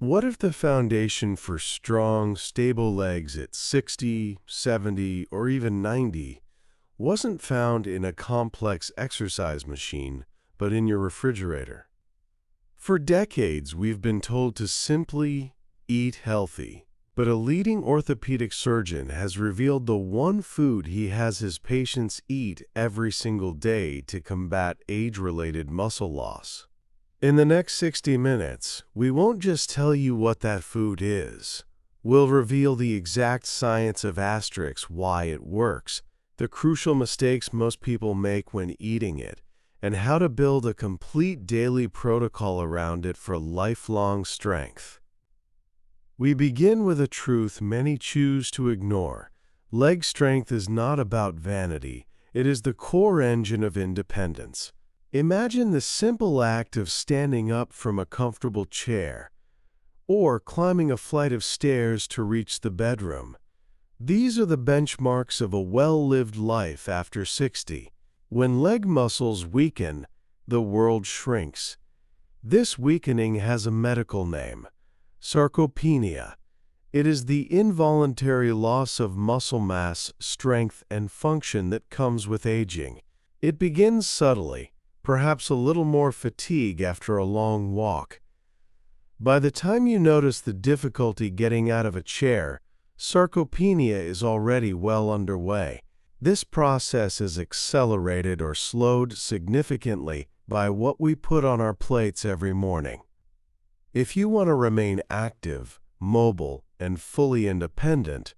What if the foundation for strong, stable legs at 60, 70, or even 90 wasn't found in a complex exercise machine, but in your refrigerator? For decades, we've been told to simply eat healthy, but a leading orthopedic surgeon has revealed the one food he has his patients eat every single day to combat age-related muscle loss. In the next 60 minutes, we won't just tell you what that food is. We'll reveal the exact science of asterisk, why it works, the crucial mistakes most people make when eating it, and how to build a complete daily protocol around it for lifelong strength. We begin with a truth many choose to ignore. Leg strength is not about vanity. It is the core engine of independence. Imagine the simple act of standing up from a comfortable chair or climbing a flight of stairs to reach the bedroom. These are the benchmarks of a well-lived life after 60. When leg muscles weaken, the world shrinks. This weakening has a medical name: sarcopenia. It is the involuntary loss of muscle mass, strength, and function that comes with aging. It begins subtly, perhaps a little more fatigue after a long walk. By the time you notice the difficulty getting out of a chair, sarcopenia is already well underway. This process is accelerated or slowed significantly by what we put on our plates every morning. If you want to remain active, mobile, and fully independent,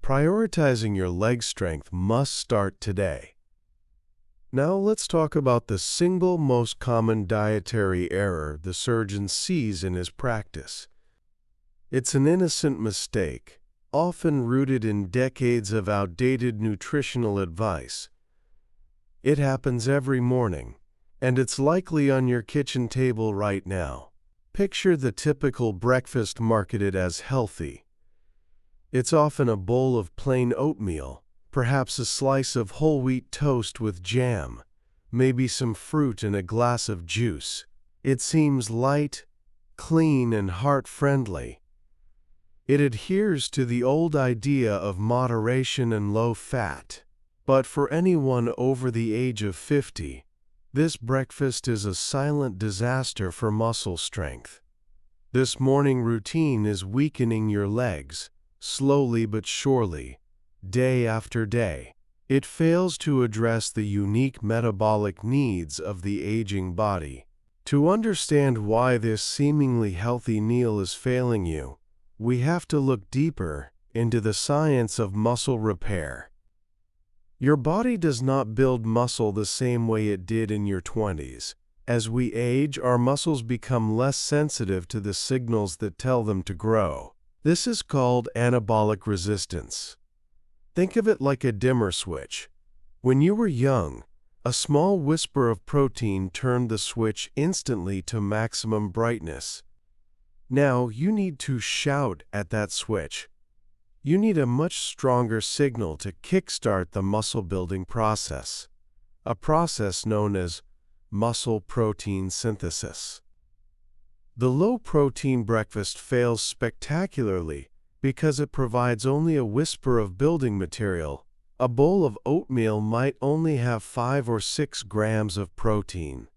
prioritizing your leg strength must start today. Now let's talk about the single most common dietary error the surgeon sees in his practice. It's an innocent mistake, often rooted in decades of outdated nutritional advice. It happens every morning, and it's likely on your kitchen table right now. Picture the typical breakfast marketed as healthy. It's often a bowl of plain oatmeal, perhaps a slice of whole wheat toast with jam, maybe some fruit and a glass of juice. It seems light, clean, and heart-friendly. It adheres to the old idea of moderation and low fat. But for anyone over the age of 50, this breakfast is a silent disaster for muscle strength. This morning routine is weakening your legs, slowly but surely, day after day. It fails to address the unique metabolic needs of the aging body. To understand why this seemingly healthy meal is failing you, we have to look deeper into the science of muscle repair. Your body does not build muscle the same way it did in your 20s. As we age, our muscles become less sensitive to the signals that tell them to grow. This is called anabolic resistance. Think of it like a dimmer switch. When you were young, a small whisper of protein turned the switch instantly to maximum brightness. Now you need to shout at that switch. You need a much stronger signal to kickstart the muscle-building process, a process known as muscle protein synthesis. The low-protein breakfast fails spectacularly because it provides only a whisper of building material. A bowl of oatmeal might only have 5 or 6 grams of protein.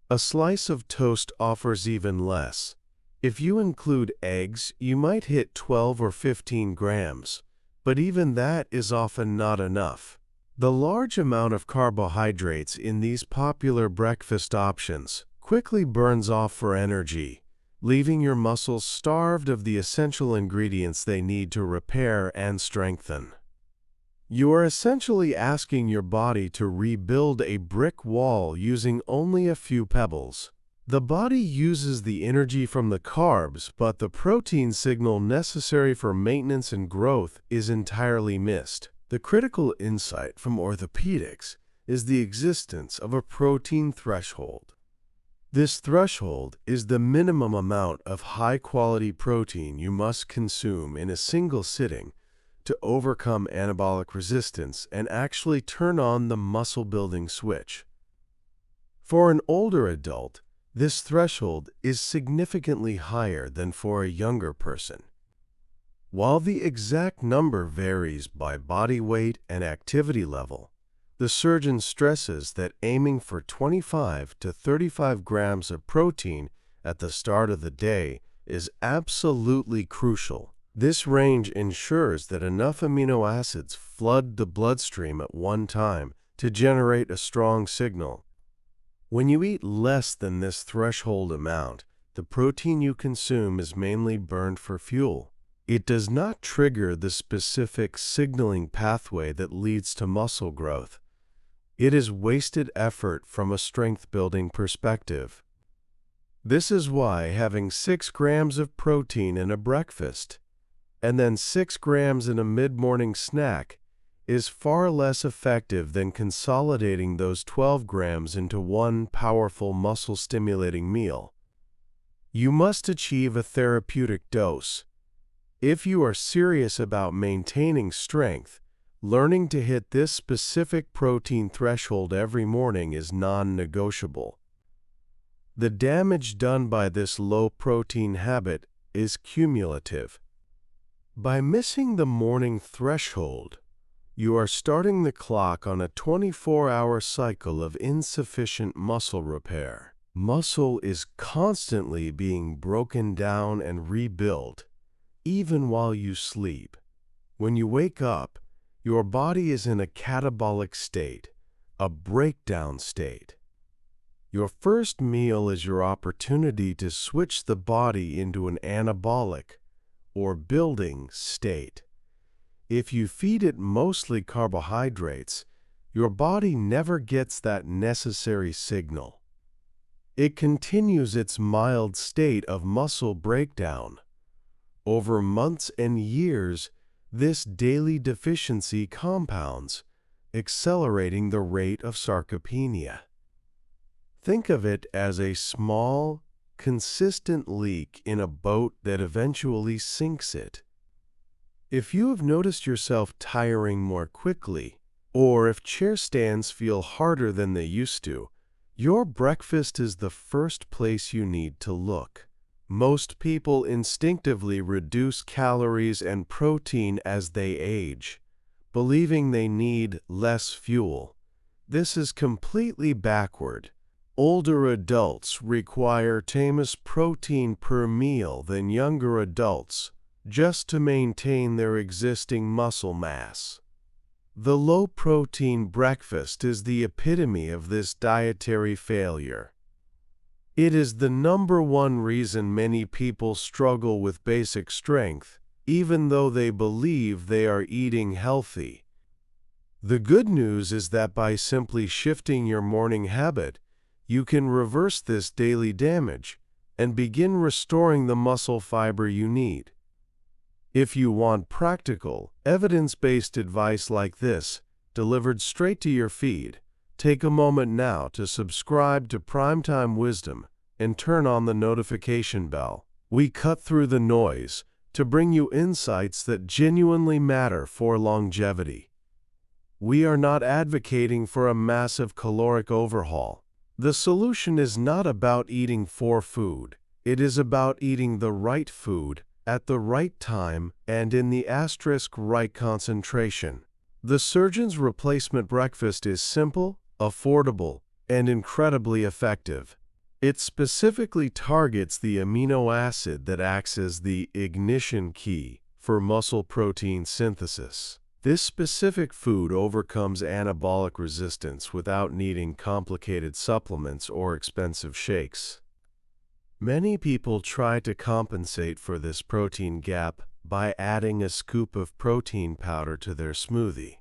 A slice of toast offers even less. If you include eggs, you might hit 12 or 15 grams, but even that is often not enough. The large amount of carbohydrates in these popular breakfast options quickly burns off for energy, leaving your muscles starved of the essential ingredients they need to repair and strengthen. You are essentially asking your body to rebuild a brick wall using only a few pebbles. The body uses the energy from the carbs, but the protein signal necessary for maintenance and growth is entirely missed. The critical insight from orthopedics is the existence of a protein threshold. This threshold is the minimum amount of high-quality protein you must consume in a single sitting to overcome anabolic resistance and actually turn on the muscle-building switch. For an older adult, This threshold is significantly higher than for a younger person. While the exact number varies by body weight and activity level, the surgeon stresses that aiming for 25 to 35 grams of protein at the start of the day is absolutely crucial. This range ensures that enough amino acids flood the bloodstream at one time to generate a strong signal. When you eat less than this threshold amount, the protein you consume is mainly burned for fuel. It does not trigger the specific signaling pathway that leads to muscle growth. It is wasted effort from a strength-building perspective. This is why having 6 grams of protein in a breakfast and then 6 grams in a mid-morning snack is far less effective than consolidating those 12 grams into one powerful muscle-stimulating meal. You must achieve a therapeutic dose. If you are serious about maintaining strength, learning to hit this specific protein threshold every morning is non-negotiable. The damage done by this low-protein habit is cumulative. By missing the morning threshold, you are starting the clock on a 24-hour cycle of insufficient muscle repair. Muscle is constantly being broken down and rebuilt, even while you sleep. When you wake up, your body is in a catabolic state, a breakdown state. Your first meal is your opportunity to switch the body into an anabolic, or building, state. If you feed it mostly carbohydrates, your body never gets that necessary signal. It continues its mild state of muscle breakdown. Over months and years, this daily deficiency compounds, accelerating the rate of sarcopenia. Think of it as a small, consistent leak in a boat that eventually sinks it. If you have noticed yourself tiring more quickly, or if chair stands feel harder than they used to, your breakfast is the first place you need to look. Most people instinctively reduce calories and protein as they age, believing they need less fuel. This is completely backward. Older adults require less protein per meal than younger adults just to maintain their existing muscle mass. The low-protein breakfast is the epitome of this dietary failure. It is the #1 reason many people struggle with basic strength, even though they believe they are eating healthy. The good news is that by simply shifting your morning habit, you can reverse this daily damage and begin restoring the muscle fiber you need. If you want practical, evidence-based advice like this, delivered straight to your feed, take a moment now to subscribe to Primetime Wisdom and turn on the notification bell. We cut through the noise to bring you insights that genuinely matter for longevity. We are not advocating for a massive caloric overhaul. The solution is not about eating for food. It is about eating the right food at the right time and in the right concentration. The surgeon's replacement breakfast is simple, affordable, and incredibly effective. It specifically targets the amino acid that acts as the ignition key for muscle protein synthesis. This specific food overcomes anabolic resistance without needing complicated supplements or expensive shakes. Many people try to compensate for this protein gap by adding a scoop of protein powder to their smoothie.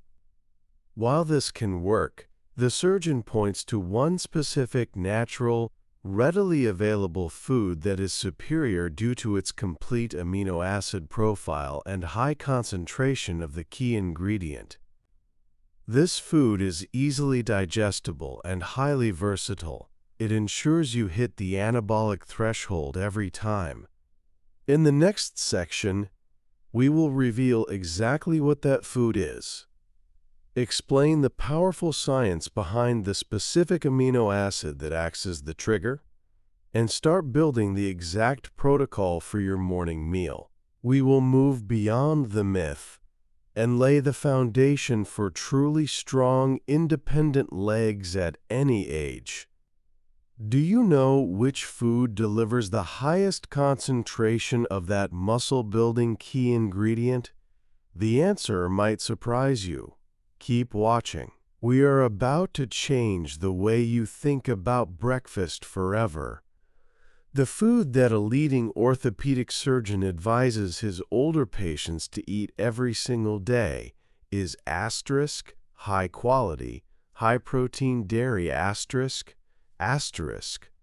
While this can work, the surgeon points to one specific natural, readily available food that is superior due to its complete amino acid profile and high concentration of the key ingredient. This food is easily digestible and highly versatile. It ensures you hit the anabolic threshold every time. In the next section, we will reveal exactly what that food is, explain the powerful science behind the specific amino acid that acts as the trigger, and start building the exact protocol for your morning meal. We will move beyond the myth and lay the foundation for truly strong, independent legs at any age. Do you know which food delivers the highest concentration of that muscle-building key ingredient? The answer might surprise you. Keep watching. We are about to change the way you think about breakfast forever. The food that a leading orthopedic surgeon advises his older patients to eat every single day is high quality, high protein dairy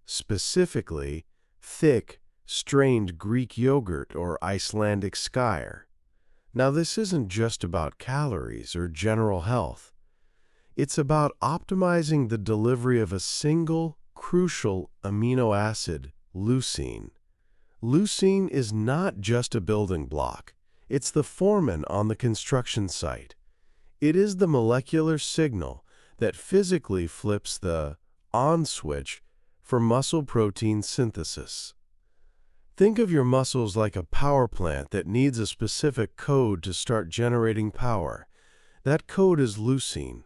specifically thick, strained Greek yogurt or Icelandic skyr. Now, this isn't just about calories or general health. It's about optimizing the delivery of a single, crucial amino acid, leucine. Leucine is not just a building block. It's the foreman on the construction site. It is the molecular signal that physically flips the on switch for muscle protein synthesis. Think of your muscles like a power plant that needs a specific code to start generating power. That code is leucine.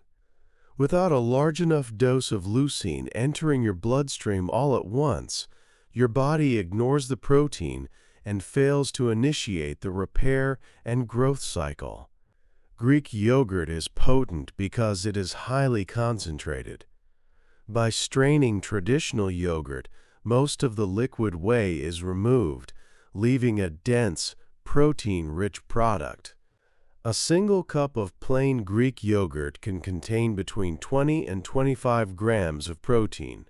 Without a large enough dose of leucine entering your bloodstream all at once, your body ignores the protein and fails to initiate the repair and growth cycle. Greek yogurt is potent because it is highly concentrated. By straining traditional yogurt, most of the liquid whey is removed, leaving a dense, protein-rich product. A single cup of plain Greek yogurt can contain between 20 and 25 grams of protein.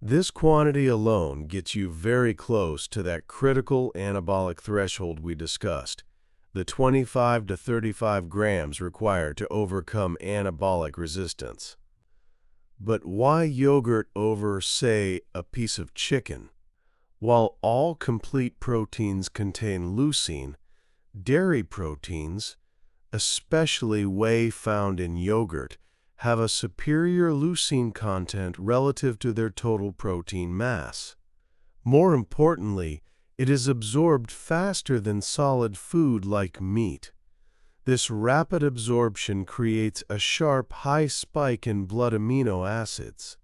This quantity alone gets you very close to that critical anabolic threshold we discussed, the 25 to 35 grams required to overcome anabolic resistance. But why yogurt over, say, a piece of chicken? While all complete proteins contain leucine, dairy proteins, especially whey found in yogurt, have a superior leucine content relative to their total protein mass. More importantly, it is absorbed faster than solid food like meat. This rapid absorption creates a sharp, high spike in blood amino acids.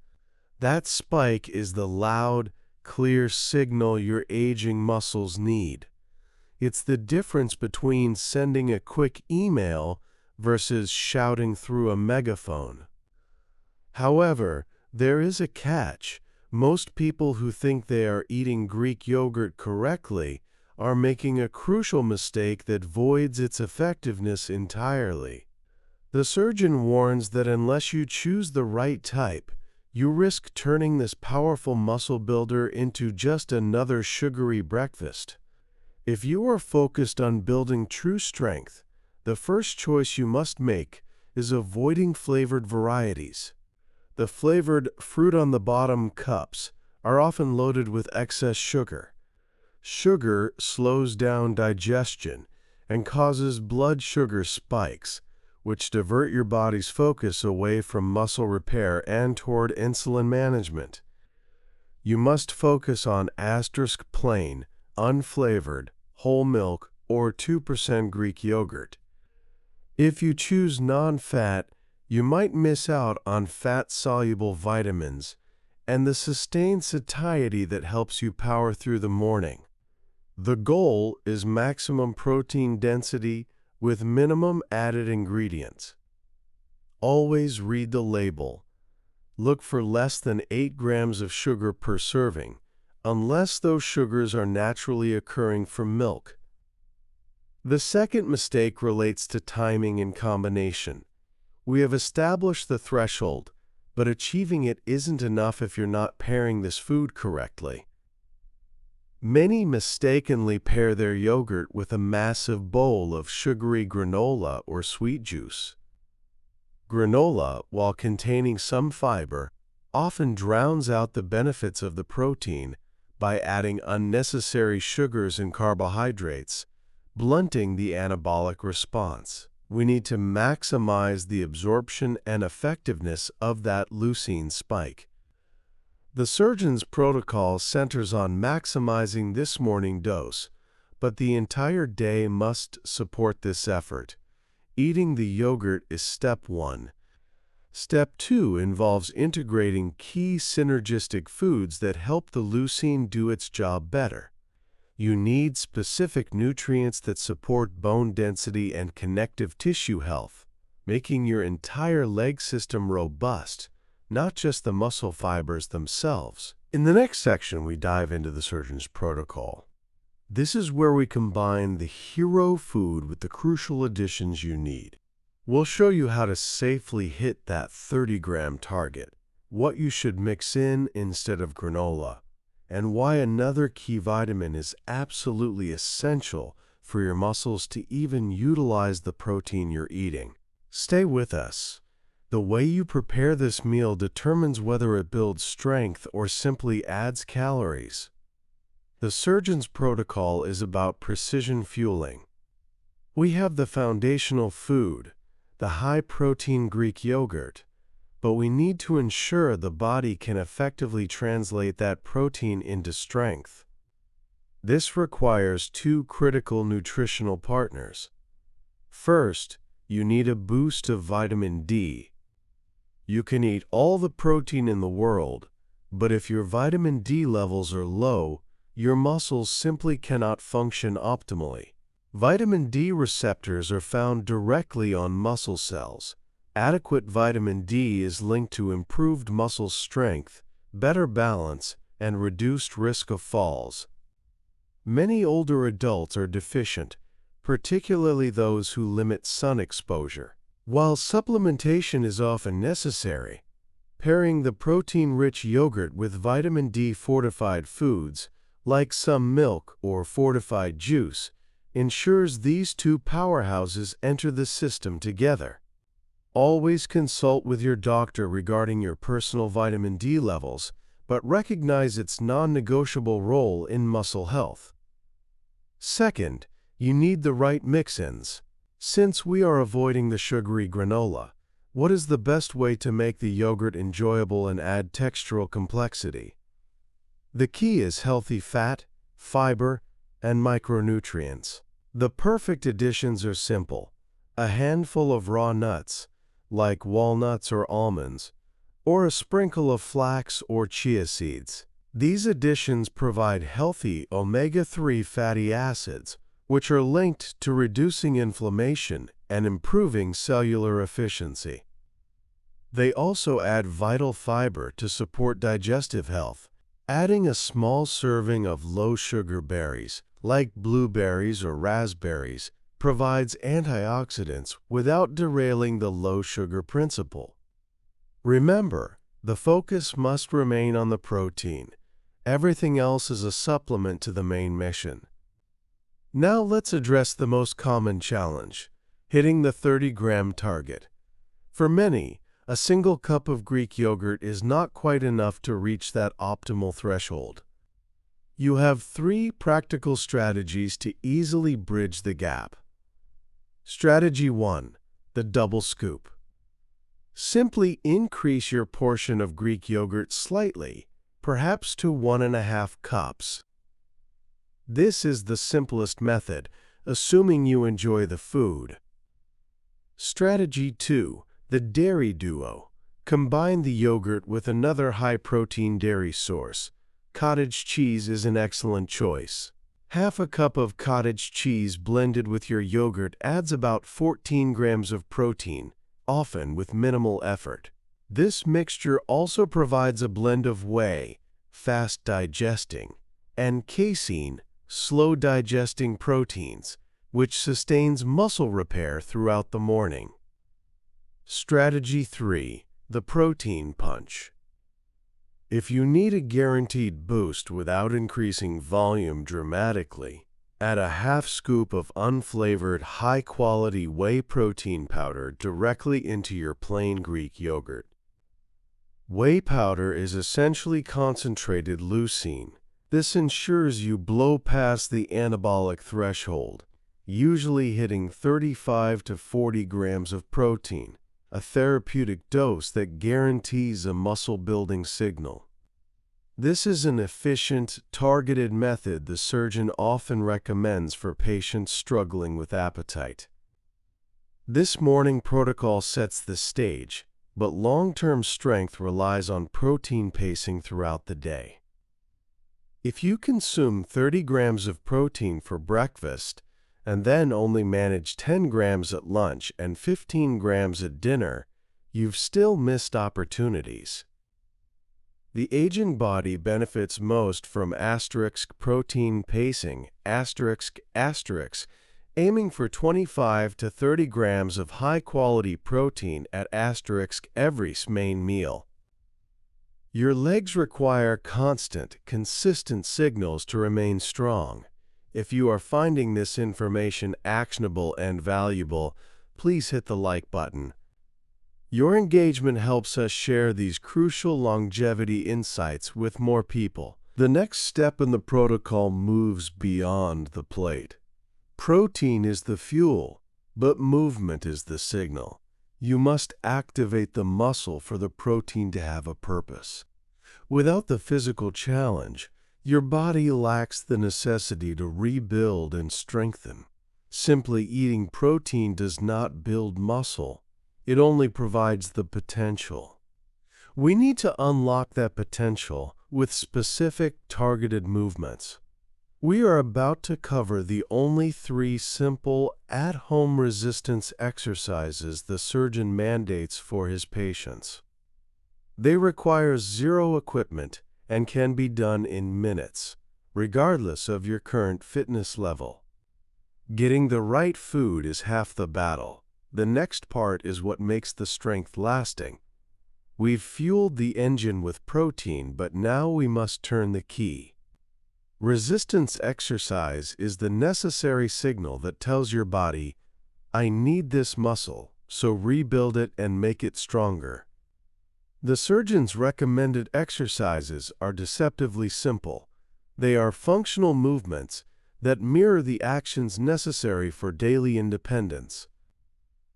That spike is the loud, clear signal your aging muscles need. It's the difference between sending a quick email versus shouting through a megaphone. However, there is a catch. Most people who think they are eating Greek yogurt correctly are making a crucial mistake that voids its effectiveness entirely. The surgeon warns that unless you choose the right type, you risk turning this powerful muscle builder into just another sugary breakfast. If you are focused on building true strength, the first choice you must make is avoiding flavored varieties. The flavored fruit-on-the-bottom cups are often loaded with excess sugar. Sugar slows down digestion and causes blood sugar spikes, which divert your body's focus away from muscle repair and toward insulin management. You must focus on plain, unflavored, whole milk, or 2% Greek yogurt. If you choose non-fat, you might miss out on fat-soluble vitamins and the sustained satiety that helps you power through the morning. The goal is maximum protein density with minimum added ingredients. Always read the label. Look for less than 8 grams of sugar per serving, unless those sugars are naturally occurring from milk. The second mistake relates to timing and combination. We have established the threshold, but achieving it isn't enough if you're not pairing this food correctly. Many mistakenly pair their yogurt with a massive bowl of sugary granola or sweet juice. Granola, while containing some fiber, often drowns out the benefits of the protein by adding unnecessary sugars and carbohydrates, blunting the anabolic response. We need to maximize the absorption and effectiveness of that leucine spike. The surgeon's protocol centers on maximizing this morning dose, but the entire day must support this effort. Eating the yogurt is step 1. Step 2 involves integrating key synergistic foods that help the leucine do its job better. You need specific nutrients that support bone density and connective tissue health, making your entire leg system robust, not just the muscle fibers themselves. In the next section, we dive into the surgeon's protocol. This is where we combine the hero food with the crucial additions you need. We'll show you how to safely hit that 30-gram target, what you should mix in instead of granola, and why another key vitamin is absolutely essential for your muscles to even utilize the protein you're eating. Stay with us. The way you prepare this meal determines whether it builds strength or simply adds calories. The surgeon's protocol is about precision fueling. We have the foundational food, the high-protein Greek yogurt, but we need to ensure the body can effectively translate that protein into strength. This requires 2 critical nutritional partners. First, you need a boost of vitamin D. You can eat all the protein in the world, but if your vitamin D levels are low, your muscles simply cannot function optimally. Vitamin D receptors are found directly on muscle cells. Adequate vitamin D is linked to improved muscle strength, better balance, and reduced risk of falls. Many older adults are deficient, particularly those who limit sun exposure. While supplementation is often necessary, pairing the protein-rich yogurt with vitamin D-fortified foods, like some milk or fortified juice, ensures these 2 powerhouses enter the system together. Always consult with your doctor regarding your personal vitamin D levels, but recognize its non-negotiable role in muscle health. Second, you need the right mix-ins. Since we are avoiding the sugary granola, what is the best way to make the yogurt enjoyable and add textural complexity? The key is healthy fat, fiber, and micronutrients. The perfect additions are simple: a handful of raw nuts, like walnuts or almonds, or a sprinkle of flax or chia seeds. These additions provide healthy omega-3 fatty acids, which are linked to reducing inflammation and improving cellular efficiency. They also add vital fiber to support digestive health. Adding a small serving of low-sugar berries, like blueberries or raspberries, provides antioxidants without derailing the low-sugar principle. Remember, the focus must remain on the protein. Everything else is a supplement to the main mission. Now let's address the most common challenge: hitting the 30-gram target. For many, a single cup of Greek yogurt is not quite enough to reach that optimal threshold. You have 3 practical strategies to easily bridge the gap. Strategy 1: the double scoop. Simply increase your portion of Greek yogurt slightly, perhaps to 1.5 cups. This is the simplest method, assuming you enjoy the food. Strategy 2: the dairy duo. Combine the yogurt with another high-protein dairy source. Cottage cheese is an excellent choice. Half a cup of cottage cheese blended with your yogurt adds about 14 grams of protein, often with minimal effort. This mixture also provides a blend of whey, fast digesting, and casein, slow digesting proteins, which sustains muscle repair throughout the morning. Strategy 3: the protein punch. If you need a guaranteed boost without increasing volume dramatically, add a half scoop of unflavored, high-quality whey protein powder directly into your plain Greek yogurt. Whey powder is essentially concentrated leucine. This ensures you blow past the anabolic threshold, usually hitting 35 to 40 grams of protein, a therapeutic dose that guarantees a muscle-building signal. This is an efficient, targeted method the surgeon often recommends for patients struggling with appetite. This morning protocol sets the stage, but long-term strength relies on protein pacing throughout the day. If you consume 30 grams of protein for breakfast and then only manage 10 grams at lunch and 15 grams at dinner, you've still missed opportunities. The aging body benefits most from protein pacing, aiming for 25 to 30 grams of high-quality protein at every main meal. Your legs require constant, consistent signals to remain strong. If you are finding this information actionable and valuable, please hit the like button. Your engagement helps us share these crucial longevity insights with more people. The next step in the protocol moves beyond the plate. Protein is the fuel, but movement is the signal. You must activate the muscle for the protein to have a purpose. Without the physical challenge, your body lacks the necessity to rebuild and strengthen. Simply eating protein does not build muscle. It only provides the potential. We need to unlock that potential with specific, targeted movements. We are about to cover the only 3 simple, at-home resistance exercises the surgeon mandates for his patients. They require 0 equipment and can be done in minutes, regardless of your current fitness level. Getting the right food is half the battle. The next part is what makes the strength lasting. We've fueled the engine with protein, but now we must turn the key. Resistance exercise is the necessary signal that tells your body, I need this muscle, so rebuild it and make it stronger. The surgeon's recommended exercises are deceptively simple. They are functional movements that mirror the actions necessary for daily independence.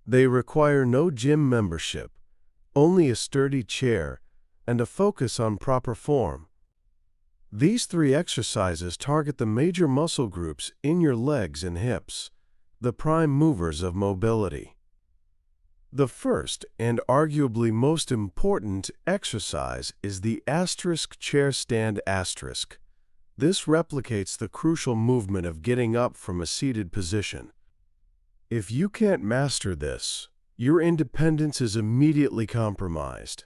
They require no gym membership, only a sturdy chair, and a focus on proper form. These 3 exercises target the major muscle groups in your legs and hips, the prime movers of mobility. The first and arguably most important exercise is the chair stand asterisk. This replicates the crucial movement of getting up from a seated position. If you can't master this, your independence is immediately compromised.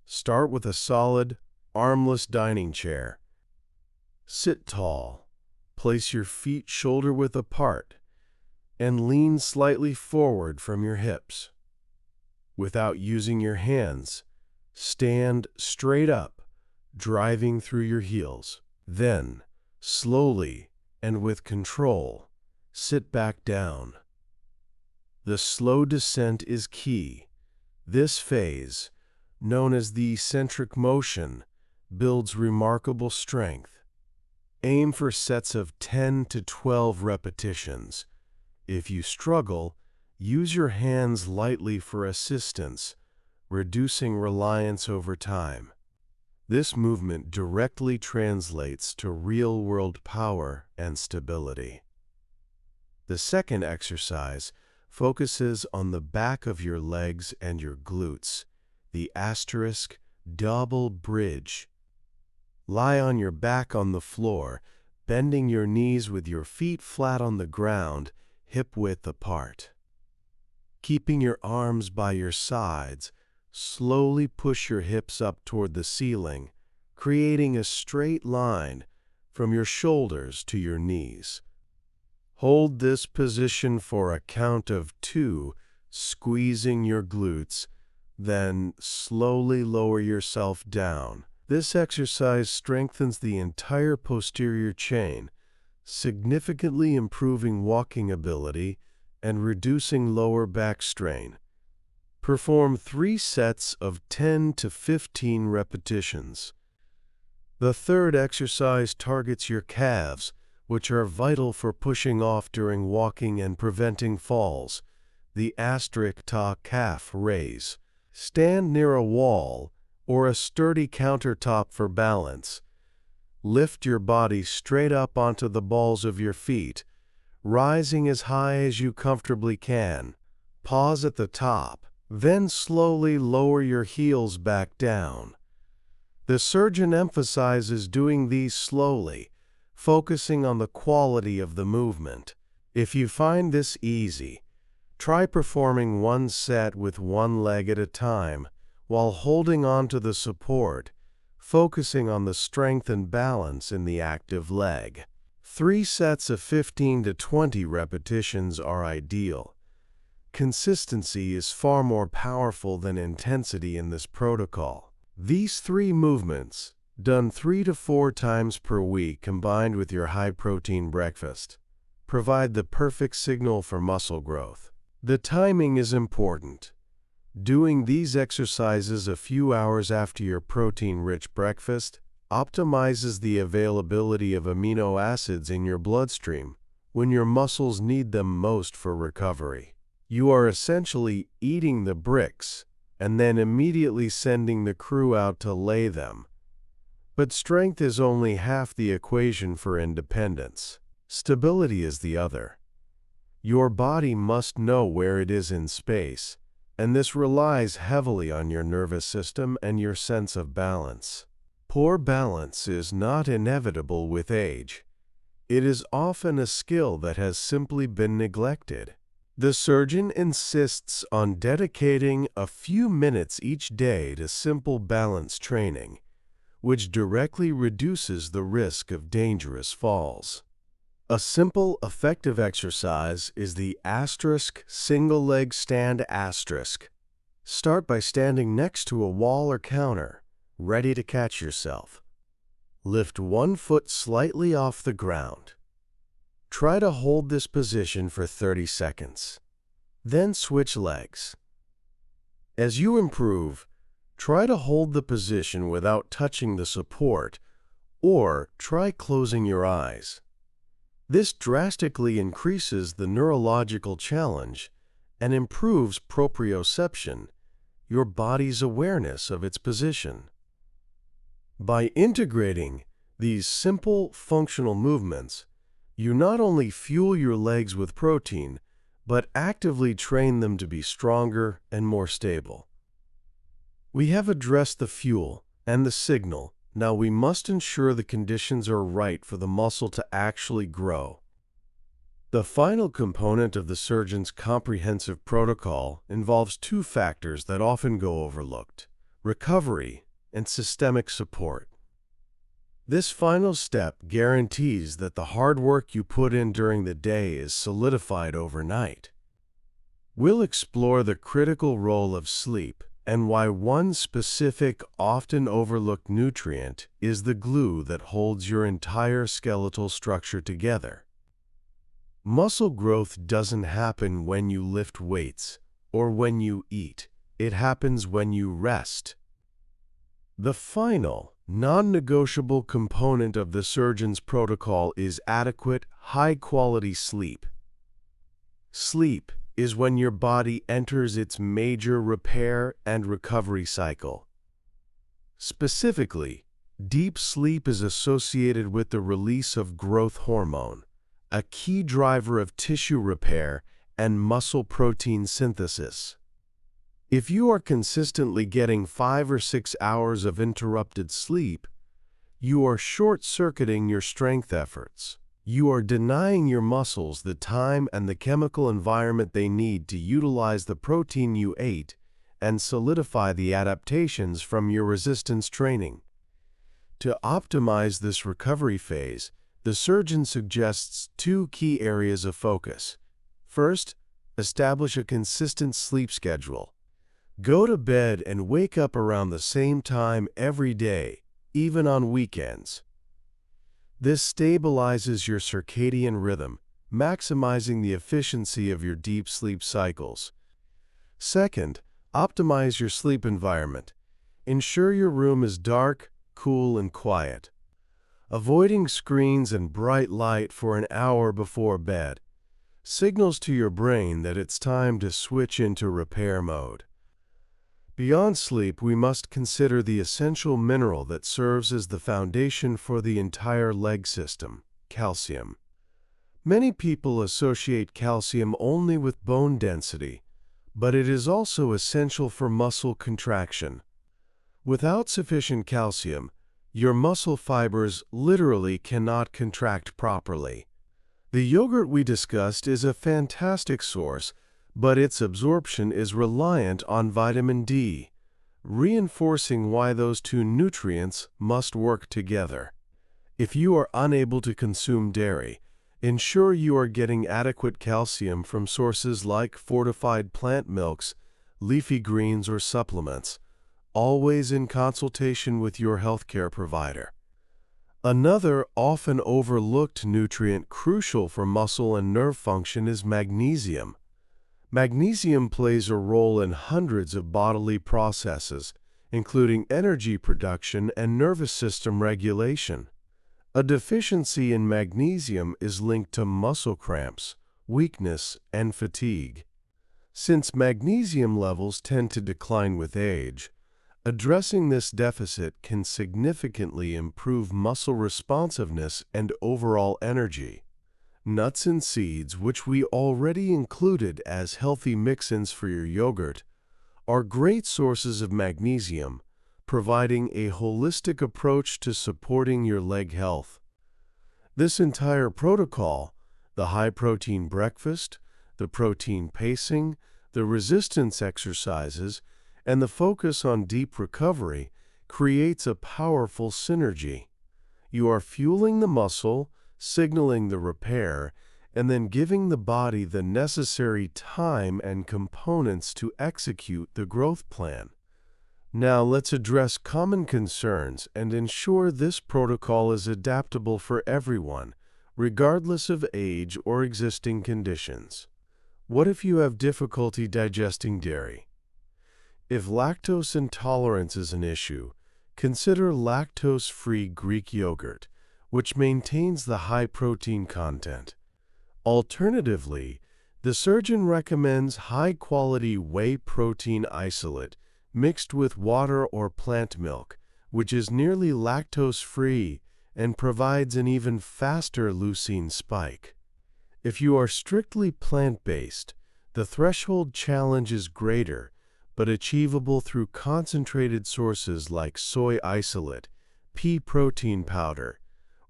Start with a solid, armless dining chair. Sit tall, place your feet shoulder-width apart, and lean slightly forward from your hips. Without using your hands, stand straight up, driving through your heels. Then, slowly and with control, sit back down. The slow descent is key. This phase, known as the eccentric motion, builds remarkable strength. Aim for sets of 10 to 12 repetitions. If you struggle, use your hands lightly for assistance, reducing reliance over time. This movement directly translates to real-world power and stability. The second exercise focuses on the back of your legs and your glutes, the double bridge. Lie on your back on the floor, bending your knees with your feet flat on the ground, hip-width apart. Keeping your arms by your sides, slowly push your hips up toward the ceiling, creating a straight line from your shoulders to your knees. Hold this position for a count of 2, squeezing your glutes, then slowly lower yourself down. This exercise strengthens the entire posterior chain, significantly improving walking ability and reducing lower back strain. Perform 3 sets of 10 to 15 repetitions. The third exercise targets your calves, which are vital for pushing off during walking and preventing falls. The calf raise. Stand near a wall or a sturdy countertop for balance. Lift your body straight up onto the balls of your feet, rising as high as you comfortably can. Pause at the top, then slowly lower your heels back down. The surgeon emphasizes doing these slowly, focusing on the quality of the movement. If you find this easy, try performing one set with one leg at a time while holding on to the support, focusing on the strength and balance in the active leg. 3 sets of 15 to 20 repetitions are ideal. Consistency is far more powerful than intensity in this protocol. These 3 movements, done 3 to 4 times per week combined with your high-protein breakfast, provide the perfect signal for muscle growth. The timing is important. Doing these exercises a few hours after your protein-rich breakfast optimizes the availability of amino acids in your bloodstream when your muscles need them most for recovery. You are essentially eating the bricks and then immediately sending the crew out to lay them. But strength is only half the equation for independence. Stability is the other. Your body must know where it is in space, and this relies heavily on your nervous system and your sense of balance. Poor balance is not inevitable with age. It is often a skill that has simply been neglected. The surgeon insists on dedicating a few minutes each day to simple balance training, which directly reduces the risk of dangerous falls. A simple, effective exercise is the single leg stand asterisk. Start by standing next to a wall or counter, ready to catch yourself. Lift one foot slightly off the ground. Try to hold this position for 30 seconds. Then switch legs. As you improve, try to hold the position without touching the support, or try closing your eyes. This drastically increases the neurological challenge and improves proprioception, your body's awareness of its position. By integrating these simple functional movements, you not only fuel your legs with protein, but actively train them to be stronger and more stable. We have addressed the fuel and the signal. Now we must ensure the conditions are right for the muscle to actually grow. The final component of the surgeon's comprehensive protocol involves 2 factors that often go overlooked: recovery and systemic support. This final step guarantees that the hard work you put in during the day is solidified overnight. We'll explore the critical role of sleep and why one specific, often overlooked nutrient is the glue that holds your entire skeletal structure together. Muscle growth doesn't happen when you lift weights or when you eat. It happens when you rest. The final, non-negotiable component of the surgeon's protocol is adequate, high-quality sleep. Sleep is when your body enters its major repair and recovery cycle. Specifically, deep sleep is associated with the release of growth hormone, a key driver of tissue repair and muscle protein synthesis. If you are consistently getting 5 or 6 hours of interrupted sleep, you are short-circuiting your strength efforts. You are denying your muscles the time and the chemical environment they need to utilize the protein you ate and solidify the adaptations from your resistance training. To optimize this recovery phase, the surgeon suggests 2 key areas of focus. First, establish a consistent sleep schedule. Go to bed and wake up around the same time every day, even on weekends. This stabilizes your circadian rhythm, maximizing the efficiency of your deep sleep cycles. Second, optimize your sleep environment. Ensure your room is dark, cool, and quiet. Avoiding screens and bright light for an hour before bed signals to your brain that it's time to switch into repair mode. Beyond sleep, we must consider the essential mineral that serves as the foundation for the entire leg system: calcium. Many people associate calcium only with bone density, but it is also essential for muscle contraction. Without sufficient calcium, your muscle fibers literally cannot contract properly. The yogurt we discussed is a fantastic source, but its absorption is reliant on vitamin D, reinforcing why those two nutrients must work together. If you are unable to consume dairy, ensure you are getting adequate calcium from sources like fortified plant milks, leafy greens, or supplements, always in consultation with your healthcare provider. Another often overlooked nutrient crucial for muscle and nerve function is magnesium. Magnesium plays a role in hundreds of bodily processes, including energy production and nervous system regulation. A deficiency in magnesium is linked to muscle cramps, weakness, and fatigue. Since magnesium levels tend to decline with age, addressing this deficit can significantly improve muscle responsiveness and overall energy. Nuts and seeds, which we already included as healthy mix-ins for your yogurt, are great sources of magnesium, providing a holistic approach to supporting your leg health. This entire protocol, the high-protein breakfast, the protein pacing, the resistance exercises, and the focus on deep recovery, creates a powerful synergy. You are fueling the muscle, signaling the repair, and then giving the body the necessary time and components to execute the growth plan. Now let's address common concerns and ensure this protocol is adaptable for everyone, regardless of age or existing conditions. What if you have difficulty digesting dairy? If lactose intolerance is an issue, consider lactose-free Greek yogurt, which maintains the high protein content. Alternatively, the surgeon recommends high-quality whey protein isolate mixed with water or plant milk, which is nearly lactose-free and provides an even faster leucine spike. If you are strictly plant-based, the threshold challenge is greater, but achievable through concentrated sources like soy isolate, pea protein powder,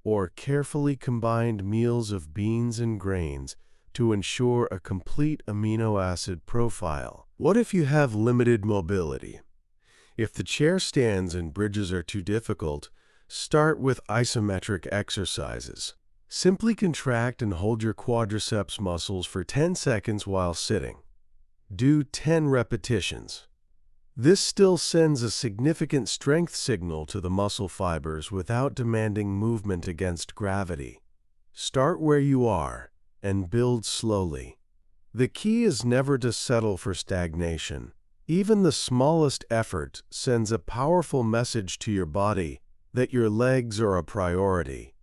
or carefully combined meals of beans and grains to ensure a complete amino acid profile. What if you have limited mobility? If the chair stands and bridges are too difficult, start with isometric exercises. Simply contract and hold your quadriceps muscles for 10 seconds while sitting. Do 10 repetitions. This still sends a significant strength signal to the muscle fibers without demanding movement against gravity. Start where you are and build slowly. The key is never to settle for stagnation. Even the smallest effort sends a powerful message to your body that your legs are a priority.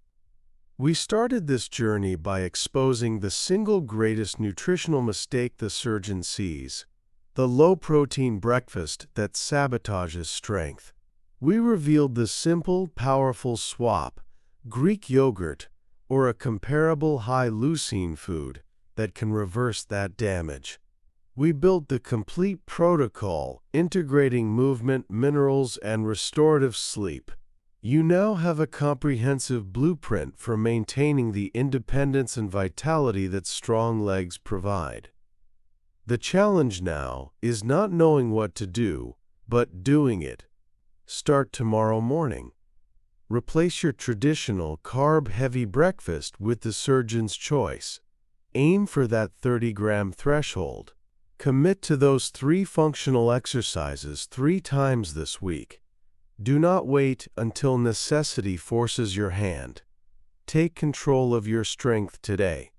We started this journey by exposing the single greatest nutritional mistake the surgeon sees: the low-protein breakfast that sabotages strength. We revealed the simple, powerful swap, Greek yogurt, or a comparable high-leucine food that can reverse that damage. We built the complete protocol, integrating movement, minerals, and restorative sleep. You now have a comprehensive blueprint for maintaining the independence and vitality that strong legs provide. The challenge now is not knowing what to do, but doing it. Start tomorrow morning. Replace your traditional carb-heavy breakfast with the surgeon's choice. Aim for that 30-gram threshold. Commit to those 3 functional exercises 3 times this week. Do not wait until necessity forces your hand. Take control of your strength today.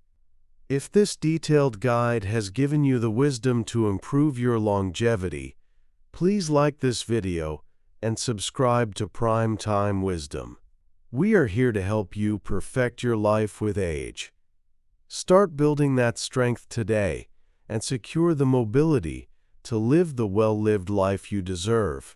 If this detailed guide has given you the wisdom to improve your longevity, please like this video and subscribe to Prime Time Wisdom. We are here to help you perfect your life with age. Start building that strength today and secure the mobility to live the well-lived life you deserve.